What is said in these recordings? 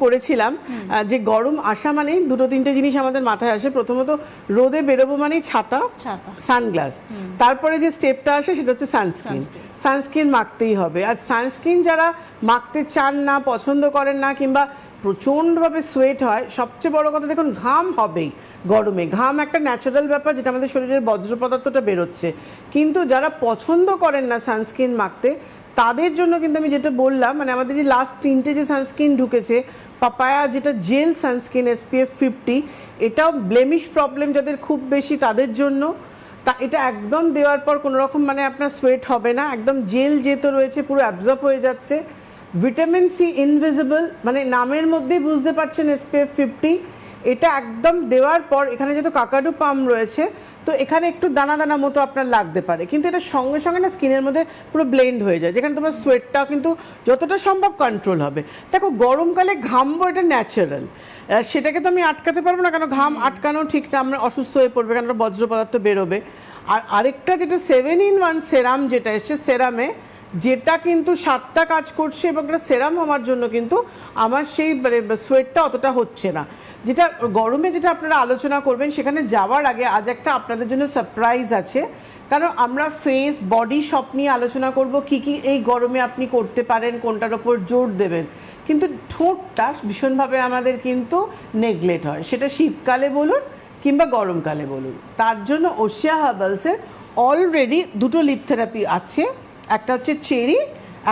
করেছিলাম যে গরম আসা মানেই দুটো তিনটে জিনিস আমাদের মাথায় আসে। প্রথমত রোদে বেরোবো মানেই ছাতা, সানগ্লাস। তারপরে যে স্টেপটা আসে সেটা হচ্ছে সানস্ক্রিন। সানস্ক্রিন মাখতেই হবে। আর সানস্ক্রিন যারা মাখতে চান না, পছন্দ করেন না, কিংবা প্রচণ্ডভাবে সোয়েট হয়, সবচেয়ে বড় কথা দেখুন ঘাম হবেই গরমে। ঘাম একটা ন্যাচারাল ব্যাপার, যেটা আমাদের শরীরের বজ্র পদার্থটা বেরোচ্ছে। কিন্তু যারা পছন্দ করেন না সানস্ক্রিন মাখতে, তাদের জন্য কিন্তু আমি যেটা বললাম, মানে আমাদের যে লাস্ট তিনটে যে সানস্ক্রিন ঢুকেছে, পাপায়া যেটা জেল সানস্ক্রিন SPF 50, এটাও ব্লেমিশ প্রবলেম যাদের খুব বেশি তাদের জন্য। তা এটা একদম দেওয়ার পর কোনো রকম মানে আপনার সোয়েট হবে না, একদম জেল যেহেতু রয়েছে পুরো অ্যাবজর্ব হয়ে যাচ্ছে। ভিটামিন সি ইনভিজিবল, মানে নামের মধ্যেই বুঝতে পারছেন SPF 50। এটা একদম দেওয়ার পর এখানে যেহেতু কাকাডু পাম রয়েছে, তো এখানে একটু দানা দানা মতো আপনার লাগতে পারে, কিন্তু এটা সঙ্গে সঙ্গে না স্কিনের মধ্যে পুরো ব্লেন্ড হয়ে যায়, যেখানে তোমার সোয়েটটা কিন্তু যতটা সম্ভব কন্ট্রোল হবে। দেখো গরমকালে ঘামবো, এটা ন্যাচারাল, সেটাকে তো আমি আটকাতে পারবো না, কারণ ঘাম আটকানো ঠিক না, আমরা অসুস্থ হয়ে পড়বে, কারণ বজ্র পদার্থ বেরোবে। আর আরেকটা যেটা 7-in-1 সেরাম যেটা এসছে, সেরামে যেটা কিন্তু 7টা কাজ করছে, এবং একটা সেরাম হওয়ার জন্য কিন্তু আমার সেই মানে সোয়েটটা অতটা হচ্ছে না। যেটা গরমে যেটা আপনারা আলোচনা করবেন, সেখানে যাওয়ার আগে আজ একটা আপনাদের জন্য সারপ্রাইজ আছে। কারণ আমরা ফেস বডি সব নিয়ে আলোচনা করব, কি কি এই গরমে আপনি করতে পারেন, কোনটার ওপর জোর দেবেন। কিন্তু ঠোঁটটা ভীষণভাবে আমাদের কিন্তু নেগলেক্ট হয়, সেটা শীতকালে বলুন কিংবা গরমকালে বলুন। তার জন্য ওশিয়া হার্বালসের অলরেডি দুটো লিপ থেরাপি আছে, একটা হচ্ছে চেরি,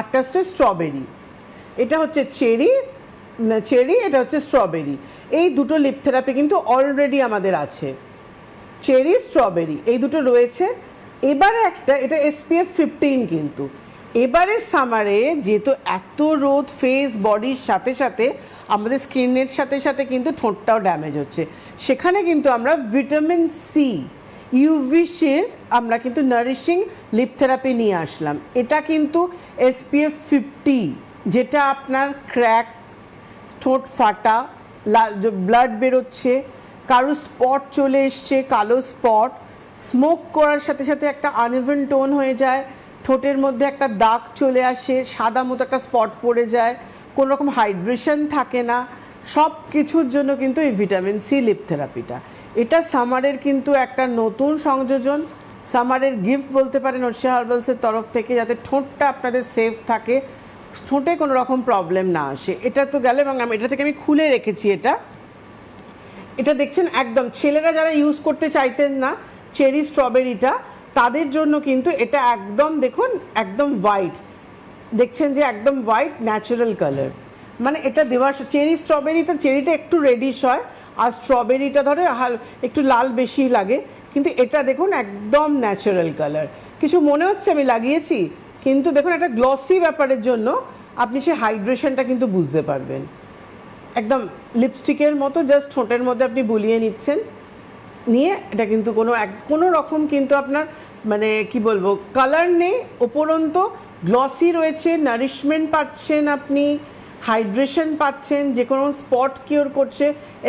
একটা হচ্ছে স্ট্রবেরি। এটা হচ্ছে চেরি, এটা হচ্ছে স্ট্রবেরি। এই দুটো লিপ থেরাপি কিন্তু অলরেডি আমাদের আছে, চেরি স্ট্রবেরি এই দুটো রয়েছে। এবারে একটা, এটা SPF 15 কিন্তু এবারে সামারে যেহেতু এত রোদ ফেস বডির সাথে সাথে আমাদের স্কিনের সাথে সাথে কিন্তু ঠোঁটটাও ড্যামেজ হচ্ছে, সেখানে কিন্তু আমরা ভিটামিন সি ইউভি শিল্ড আমরা কিন্তু নারিশিং লিপ থেরাপি নিয়ে আসলাম। এটা কিন্তু SPF 50, যেটা আপনার ক্র্যাক, ঠোঁট ফাটা, ব্লাড বেরোচ্ছে, কারো স্পট চলে এসছে, কালো স্পট, স্মোক করার সাথে সাথে একটা আনইভেন টোন হয়ে যায়, ঠোঁটের মধ্যে একটা দাগ চলে আসে, সাদা মতো একটা স্পট পড়ে যায়, কোনো রকম হাইড্রেশন থাকে না, সব কিছুর জন্য কিন্তু এই ভিটামিন সি লিপ থেরাপিটা, এটা সামারের কিন্তু একটা নতুন সংযোজন, সামারের গিফট বলতে পারেন ওশিয়া হার্বালসের তরফ থেকে, যাতে ঠোঁটটা আপনাদের সেফ থাকে, ঠোঁটে কোনো রকম প্রবলেম না আসে। এটা তো গেল, এবং এটা থেকে আমি খুলে রেখেছি। এটা দেখছেন একদম ছেলেরা যারা ইউজ করতে চাইতেন না চেরি স্ট্রবেরিটা, তাদের জন্য কিন্তু এটা একদম দেখুন একদম হোয়াইট, দেখছেন যে একদম হোয়াইট ন্যাচারাল কালার। মানে এটা দেওয়া চেরি স্ট্রবেরিতে চেরিটা একটু রেডিশ হয়, আর স্ট্রবেরিটা ধরে একটু লাল বেশি লাগে, কিন্তু এটা দেখুন একদম ন্যাচারাল কালার। কিছু মনে হচ্ছে আমি লাগিয়েছি, কিন্তু দেখুন একটা গ্লসি ব্যাপারের জন্য আপনি সেই হাইড্রেশনটা কিন্তু বুঝতে পারবেন। একদম লিপস্টিকের মতো জাস্ট ঠোঁটের মধ্যে আপনি বুলিয়ে নিচ্ছেন, নিয়ে এটা কিন্তু কোনো রকম কিন্তু আপনার মানে কি বলবো কালার নেই, উপরন্ত গ্লসি রয়েছে, নারিশমেন্ট পাচ্ছেন আপনি, হাইড্রেশন পাচ্ছেন, যে কোনো স্পট কিওর করছে।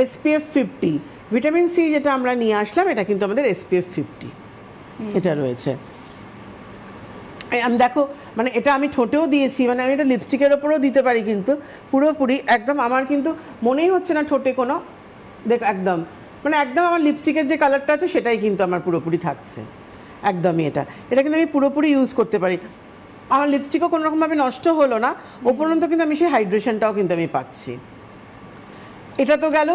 SPF 50 ভিটামিন সি যেটা আমরা নিয়ে আসলাম, এটা কিন্তু আমাদের SPF 50 এটা রয়েছে। আমি দেখো মানে এটা আমি ঠোঁটেও দিয়েছি, মানে আমি এটা লিপস্টিকের ওপরেও দিতে পারি, কিন্তু পুরোপুরি একদম আমার কিন্তু মনেই হচ্ছে না ঠোঁটে কোনো, দেখো একদম মানে একদম আমার লিপস্টিকের যে কালারটা আছে সেটাই কিন্তু আমার পুরোপুরি থাকছে একদমই। এটা কিন্তু আমি পুরোপুরি ইউজ করতে পারি, আমার লিপস্টিকও কোনো রকমভাবে নষ্ট হলো না, উপরন্ত কিন্তু আমি সেই হাইড্রেশনটাও কিন্তু আমি পাচ্ছি। এটা তো গেল